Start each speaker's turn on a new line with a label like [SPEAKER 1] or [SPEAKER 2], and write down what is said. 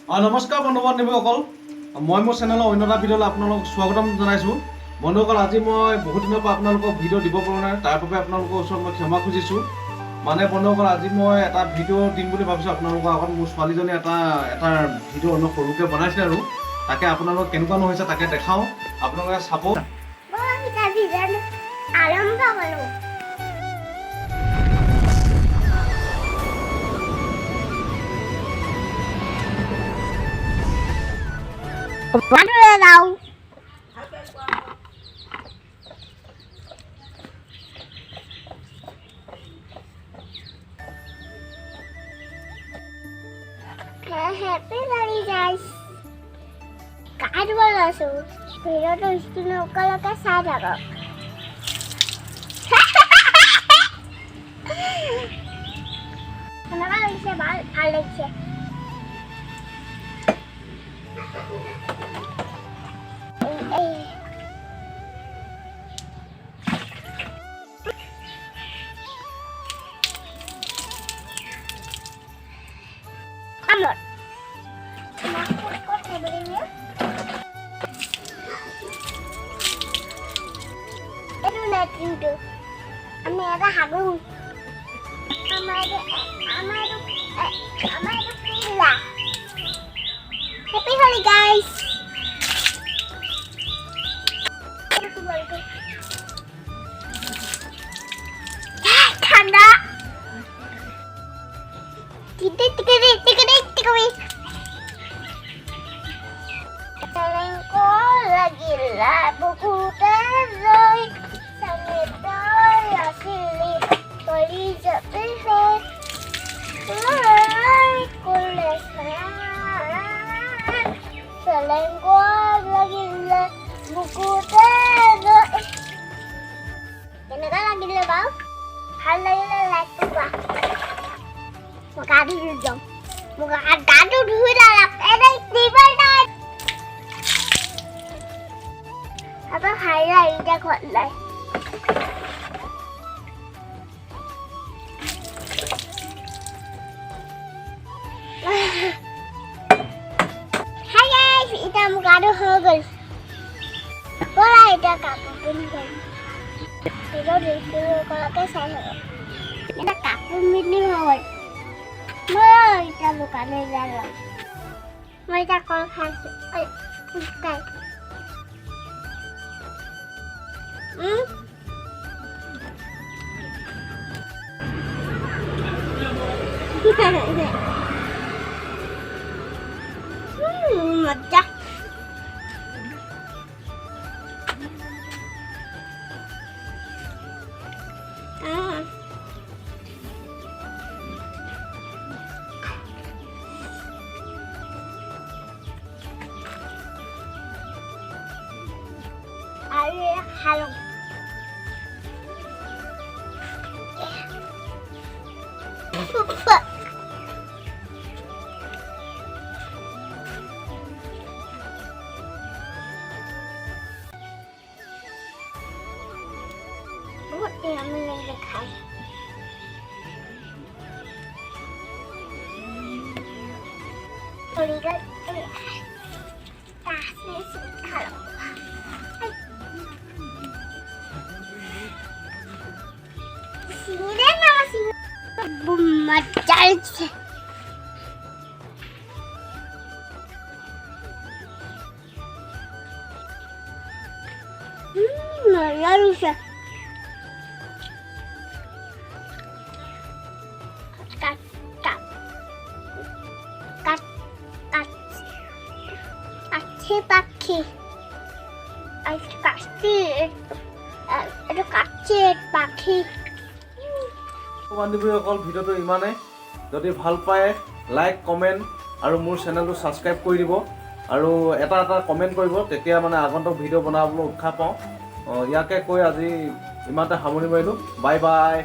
[SPEAKER 1] নমস্কাৰ বন্ধু বান্ধৱীসকল, মই মোৰ চেনেলৰ অন্য এটা ভিডিঅ'লৈ আপোনালোকক স্বাগতম জনাইছোঁ। বন্ধুসকল, আজি মই বহুত দিনৰ পৰা আপোনালোকক ভিডিঅ' দিব পৰা নাই, তাৰ বাবে আপোনালোকৰ ওচৰত মই ক্ষমা খুজিছোঁ। মানে বন্ধুসকল, আজি মই এটা ভিডিঅ' দিম বুলি ভাবিছোঁ আপোনালোকৰ আগত। মোৰ ছোৱালীজনী এটা ভিডিঅ' অলপ সৰুকৈ বনাইছে আৰু তাকে আপোনালোক কেনেকুৱানো হৈছে তাকে দেখাওঁ, আপোনালোকে চাব।
[SPEAKER 2] Happy Lari guys. Kaat bola su. Pero tu istimewa kalau ke sana kok. Kenapa bisa balik sih? Amor. Itu nanti itu. Ami ada hagung. Ama itu pila. Happy Holi guys. Tanda. Titik. Selengko lagi lah buku teroi sanitoi asli beli jepit kulit selengko lagi lah buku teroi kenapa lagi lah bau hal lagi lah tu bah muka dulu dong muka ada dulu dalam ada tiba dah apa highlight ra gọi lại Hi guys, kita muka ada hugel boleh kita kapun kan itu dulu kalau ke sana kita kapun ini mau kita bukan dalam mau kita kalau kasih bukan mecah. Ayo halo. Super. Buat dia mendekat. Lihat, tasnya kalau. Sini deh nama sini. Macam lalu sih pakai pakai
[SPEAKER 1] বান্ধৱীসকল, ভিডিঅ'টো ইমানেই। যদি ভাল পায় like comment আৰু মোৰ চেনেলটো subscribe কৰি দিব আৰু এটা কমেণ্ট কৰিব, তেতিয়া মানে আগন্তুক ভিডিঅ' বনাবলৈ উৎসাহ পাওঁ। ইয়াকে কৈ আজি ইমানতে সামৰণি মাৰিলোঁ। Bye bye.